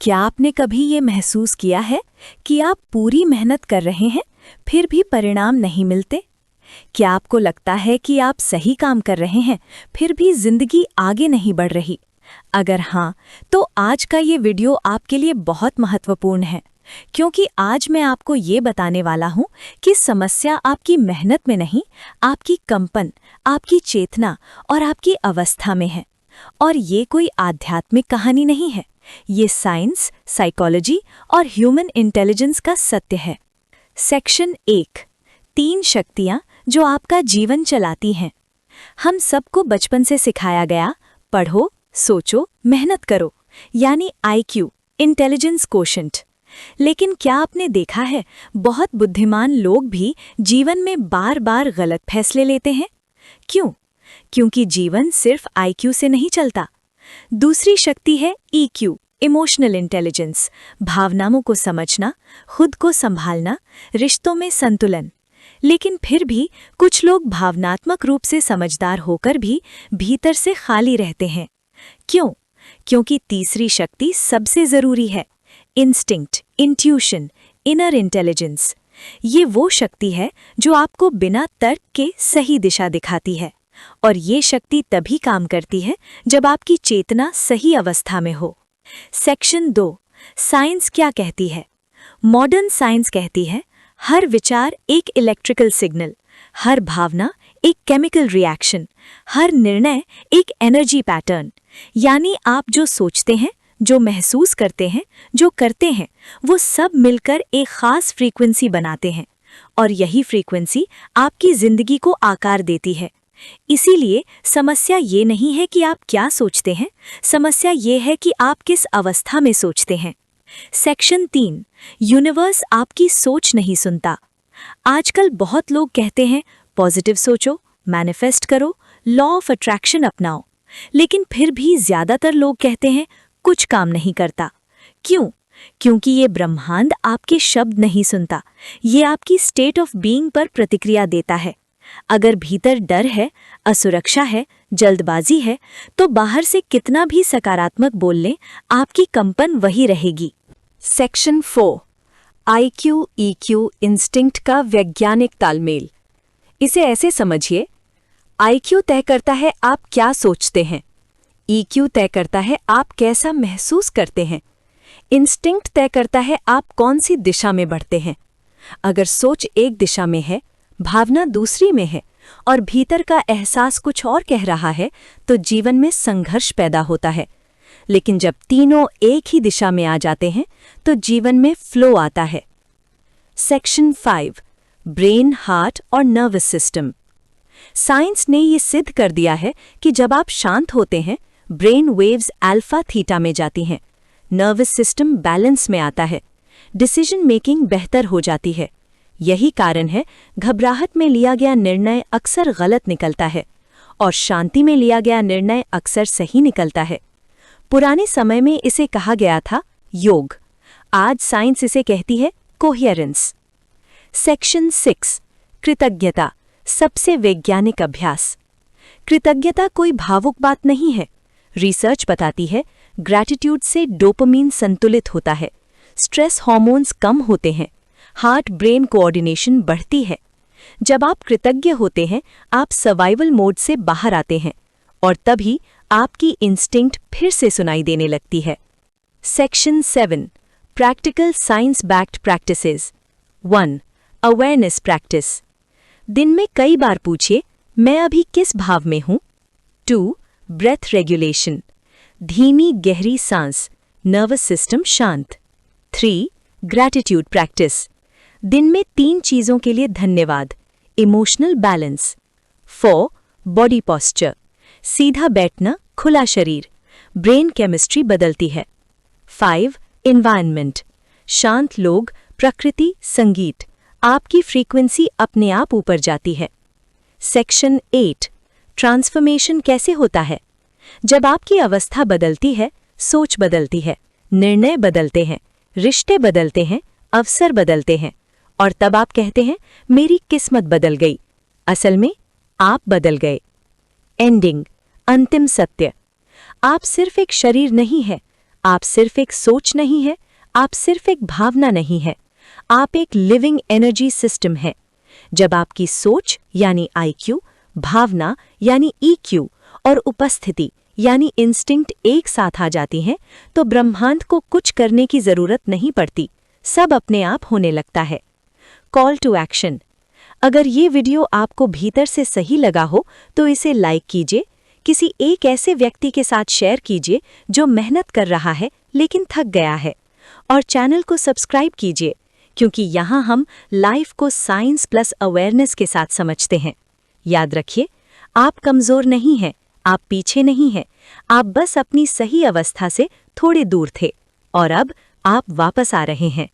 क्या आपने कभी ये महसूस किया है कि आप पूरी मेहनत कर रहे हैं, फिर भी परिणाम नहीं मिलते? क्या आपको लगता है कि आप सही काम कर रहे हैं, फिर भी जिंदगी आगे नहीं बढ़ रही? अगर हाँ, तो आज का ये वीडियो आपके लिए बहुत महत्वपूर्ण है, क्योंकि आज मैं आपको ये बताने वाला हूँ कि समस्या आपकी मेहनत में नहीं, आपकी कंपन, आपकी चेतना और आपकी अवस्था में है। और ये कोई आध्यात्मिक कहानी नहीं है, ये साइंस, साइकोलॉजी और ह्यूमन इंटेलिजेंस का सत्य है। सेक्शन 1, 3 शक्तियाँ जो आपका जीवन चलाती हैं। हम सबको बचपन से सिखाया गया, पढ़ो, सोचो, मेहनत करो, यानी IQ, इंटेलिजेंस कोशेंट। लेकिन क्या आपने देखा है, बहुत बुद्धिमान लोग भी जीवन में बार बार गलत फैसले लेते हैं? क्यों? क्योंकि जीवन सिर्फ IQ से नहीं चलता। दूसरी शक्ति है EQ, इमोशनल इंटेलिजेंस, भावनाओं को समझना, खुद को संभालना, रिश्तों में संतुलन। लेकिन फिर भी कुछ लोग भावनात्मक रूप से समझदार होकर भी भीतर से खाली रहते हैं। क्यों? क्योंकि तीसरी शक्ति सबसे जरूरी है, इंस्टिंक्ट, इंट्यूशन, इनर इंटेलिजेंस। ये वो शक्ति है जो आपको बिना तर्क के सही दिशा दिखाती है। और ये शक्ति तभी काम करती है जब आपकी चेतना सही अवस्था में हो। सेक्शन 2, साइंस क्या कहती है? मॉडर्न साइंस कहती है, हर विचार एक इलेक्ट्रिकल सिग्नल, हर भावना एक केमिकल रिएक्शन, हर निर्णय एक एनर्जी पैटर्न। यानी आप जो सोचते हैं, जो महसूस करते हैं, जो करते हैं, वो सब मिलकर एक खास फ्रीक्वेंसी बनाते हैं। और यही फ्रीक्वेंसी आपकी जिंदगी को आकार देती है। इसीलिए समस्या ये नहीं है कि आप क्या सोचते हैं, समस्या ये है कि आप किस अवस्था में सोचते हैं। सेक्शन 3, यूनिवर्स आपकी सोच नहीं सुनता। आजकल बहुत लोग कहते हैं, पॉजिटिव सोचो, मैनिफेस्ट करो, लॉ ऑफ अट्रैक्शन अपनाओ। लेकिन फिर भी ज्यादातर लोग कहते हैं, कुछ काम नहीं करता। क्यों? क्योंकि ये ब्रह्मांड आपके शब्द नहीं सुनता, ये आपकी स्टेट ऑफ बीइंग पर प्रतिक्रिया देता है। अगर भीतर डर है, असुरक्षा है, जल्दबाजी है, तो बाहर से कितना भी सकारात्मक बोल लें, आपकी कंपन वही रहेगी। सेक्शन 4, IQ, EQ, इंस्टिंक्ट का वैज्ञानिक तालमेल। इसे ऐसे समझिए, IQ तय करता है आप क्या सोचते हैं, EQ तय करता है आप कैसा महसूस करते हैं, इंस्टिंक्ट तय करता है आप कौन सी दिशा में बढ़ते हैं। अगर सोच एक दिशा में है, भावना दूसरी में है और भीतर का एहसास कुछ और कह रहा है, तो जीवन में संघर्ष पैदा होता है। लेकिन जब तीनों एक ही दिशा में आ जाते हैं, तो जीवन में फ्लो आता है। सेक्शन 5, ब्रेन, हार्ट और नर्वस सिस्टम। साइंस ने ये सिद्ध कर दिया है कि जब आप शांत होते हैं, ब्रेन वेव्स अल्फा थीटा में जाती हैं, नर्वस सिस्टम बैलेंस में आता है, डिसीजन मेकिंग बेहतर हो जाती है। यही कारण है घबराहट में लिया गया निर्णय अक्सर गलत निकलता है और शांति में लिया गया निर्णय अक्सर सही निकलता है। पुराने समय में इसे कहा गया था योग, आज साइंस इसे कहती है कोहेरेंस। सेक्शन 6, कृतज्ञता, सबसे वैज्ञानिक अभ्यास। कृतज्ञता कोई भावुक बात नहीं है। रिसर्च बताती है ग्रैटिट्यूड से डोपामिन संतुलित होता है, स्ट्रेस हार्मोन्स कम होते हैं, हार्ट ब्रेन कोऑर्डिनेशन बढ़ती है। जब आप कृतज्ञ होते हैं, आप सर्वाइवल मोड से बाहर आते हैं और तभी आपकी इंस्टिंक्ट फिर से सुनाई देने लगती है। Section 7, practical science backed practices. 1, awareness practice. दिन में कई बार पूछिए, मैं अभी किस भाव में हूँ। 2, ब्रेथ रेगुलेशन, धीमी गहरी सांस, नर्वस सिस्टम शांत। 3, ग्रैटिट्यूड प्रैक्टिस, दिन में 3 चीजों के लिए धन्यवाद, इमोशनल बैलेंस। 4, बॉडी पोस्चर, सीधा बैठना, खुला शरीर, ब्रेन केमिस्ट्री बदलती है। 5, एनवायरनमेंट, शांत लोग, प्रकृति, संगीत, आपकी फ्रीक्वेंसी अपने आप ऊपर जाती है। सेक्शन 8, ट्रांसफॉर्मेशन कैसे होता है? जब आपकी अवस्था बदलती है, सोच बदलती है, निर्णय बदलते हैं, रिश्ते बदलते हैं, अवसर बदलते हैं और तब आप कहते हैं, मेरी किस्मत बदल गई। असल में आप बदल गए। एंडिंग, अंतिम सत्य, आप सिर्फ एक शरीर नहीं है, आप सिर्फ एक सोच नहीं है, आप सिर्फ एक भावना नहीं है, आप एक लिविंग एनर्जी सिस्टम है। जब आपकी सोच यानी IQ, भावना यानी EQ और उपस्थिति यानी इंस्टिंक्ट एक साथ आ जाती हैं, तो ब्रह्मांड को कुछ करने की जरूरत नहीं पड़ती, सब अपने आप होने लगता है। Call to action. अगर ये वीडियो आपको भीतर से सही लगा हो तो इसे लाइक कीजिए, किसी एक ऐसे व्यक्ति के साथ शेयर कीजिए जो मेहनत कर रहा है लेकिन थक गया है, और चैनल को सब्सक्राइब कीजिए, क्योंकि यहाँ हम लाइफ को साइंस प्लस अवेयरनेस के साथ समझते हैं। याद रखिए, आप कमज़ोर नहीं हैं, आप पीछे नहीं हैं, आप बस अपनी सही अवस्था से थोड़े दूर थे और अब आप वापस आ रहे हैं।